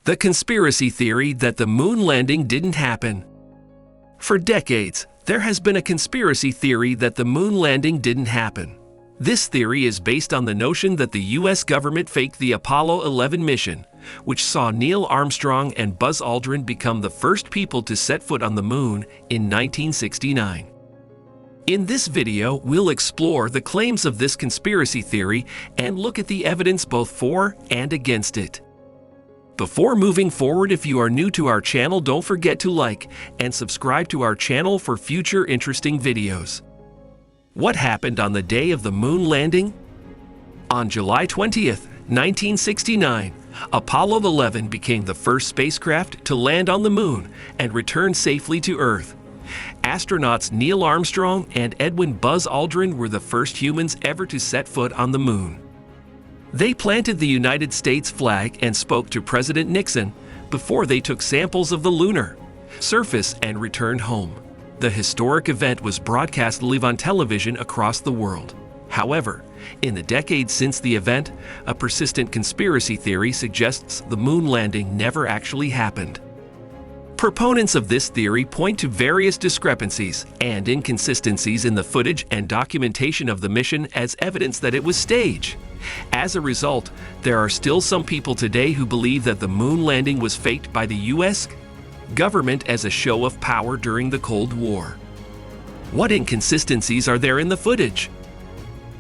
The conspiracy theory that the moon landing didn't happen. For decades, there has been a conspiracy theory that the moon landing didn't happen. This theory is based on the notion that the U.S. government faked the Apollo 11 mission, which saw Neil Armstrong and Buzz Aldrin become the first people to set foot on the moon in 1969. In this video, we'll explore the claims of this conspiracy theory and look at the evidence both for and against it. Before moving forward, if you are new to our channel, don't forget to like and subscribe to our channel for future interesting videos. What happened on the day of the moon landing? On July 20th, 1969, Apollo 11 became the first spacecraft to land on the moon and return safely to Earth. Astronauts Neil Armstrong and Edwin Buzz Aldrin were the first humans ever to set foot on the moon. They planted the United States flag and spoke to President Nixon before they took samples of the lunar surface and returned home. The historic event was broadcast live on television across the world. However, in the decades since the event, a persistent conspiracy theory suggests the moon landing never actually happened. Proponents of this theory point to various discrepancies and inconsistencies in the footage and documentation of the mission as evidence that it was staged. As a result, there are still some people today who believe that the moon landing was faked by the U.S. government as a show of power during the Cold War. What inconsistencies are there in the footage?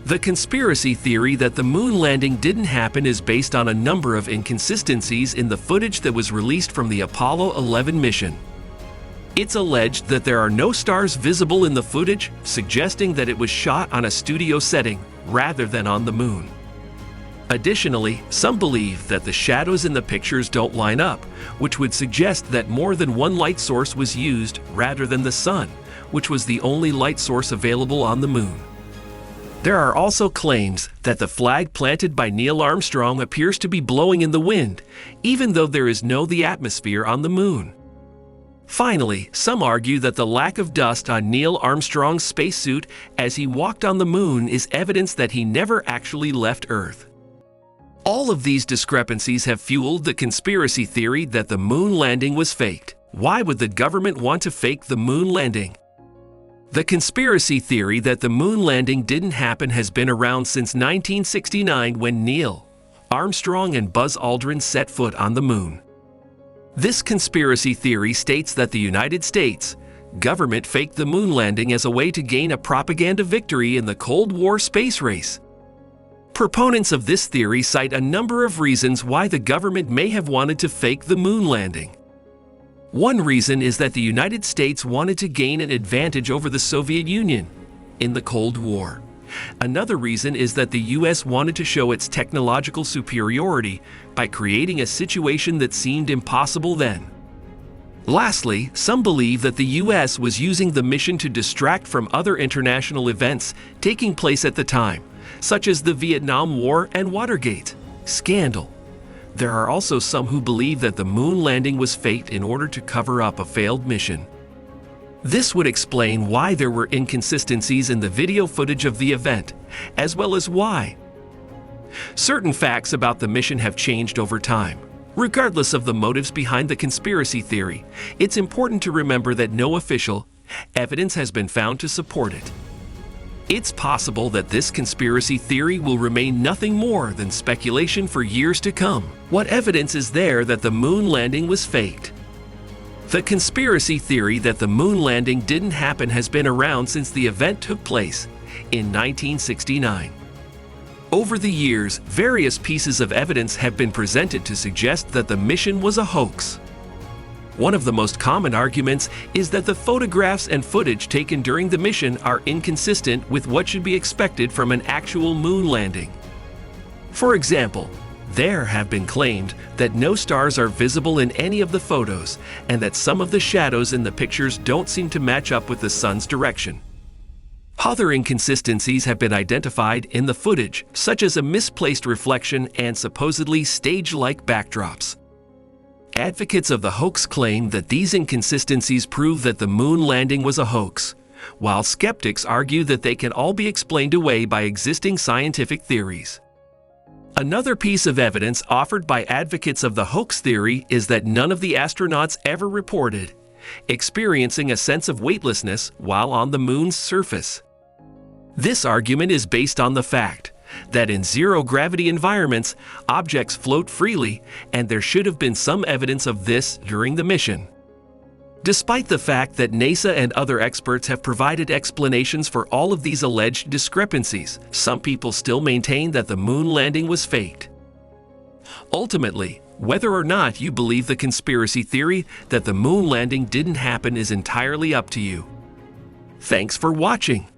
The conspiracy theory that the moon landing didn't happen is based on a number of inconsistencies in the footage that was released from the Apollo 11 mission. It's alleged that there are no stars visible in the footage, suggesting that it was shot on a studio setting rather than on the moon. Additionally, some believe that the shadows in the pictures don't line up, which would suggest that more than one light source was used rather than the sun, which was the only light source available on the moon. There are also claims that the flag planted by Neil Armstrong appears to be blowing in the wind, even though there is no atmosphere on the moon. Finally, some argue that the lack of dust on Neil Armstrong's spacesuit as he walked on the moon is evidence that he never actually left Earth. All of these discrepancies have fueled the conspiracy theory that the moon landing was faked. Why would the government want to fake the moon landing? The conspiracy theory that the moon landing didn't happen has been around since 1969 when Neil Armstrong and Buzz Aldrin set foot on the moon. This conspiracy theory states that the United States government faked the moon landing as a way to gain a propaganda victory in the Cold War space race. Proponents of this theory cite a number of reasons why the government may have wanted to fake the moon landing. One reason is that the United States wanted to gain an advantage over the Soviet Union in the Cold War. Another reason is that the U.S. wanted to show its technological superiority by creating a situation that seemed impossible then. Lastly, some believe that the U.S. was using the mission to distract from other international events taking place at the time, such as the Vietnam War and Watergate scandal. There are also some who believe that the moon landing was faked in order to cover up a failed mission. This would explain why there were inconsistencies in the video footage of the event, as well as why certain facts about the mission have changed over time. Regardless of the motives behind the conspiracy theory, it's important to remember that no official evidence has been found to support it. It's possible that this conspiracy theory will remain nothing more than speculation for years to come. What evidence is there that the moon landing was faked? The conspiracy theory that the moon landing didn't happen has been around since the event took place in 1969. Over the years, various pieces of evidence have been presented to suggest that the mission was a hoax. One of the most common arguments is that the photographs and footage taken during the mission are inconsistent with what should be expected from an actual moon landing. For example, there have been claimed that no stars are visible in any of the photos and that some of the shadows in the pictures don't seem to match up with the sun's direction. Other inconsistencies have been identified in the footage, such as a misplaced reflection and supposedly stage-like backdrops. Advocates of the hoax claim that these inconsistencies prove that the moon landing was a hoax, while skeptics argue that they can all be explained away by existing scientific theories. Another piece of evidence offered by advocates of the hoax theory is that none of the astronauts ever reported experiencing a sense of weightlessness while on the moon's surface. This argument is based on the fact that in zero-gravity environments, objects float freely, and there should have been some evidence of this during the mission. Despite the fact that NASA and other experts have provided explanations for all of these alleged discrepancies, some people still maintain that the moon landing was faked. Ultimately, whether or not you believe the conspiracy theory that the moon landing didn't happen is entirely up to you. Thanks for watching.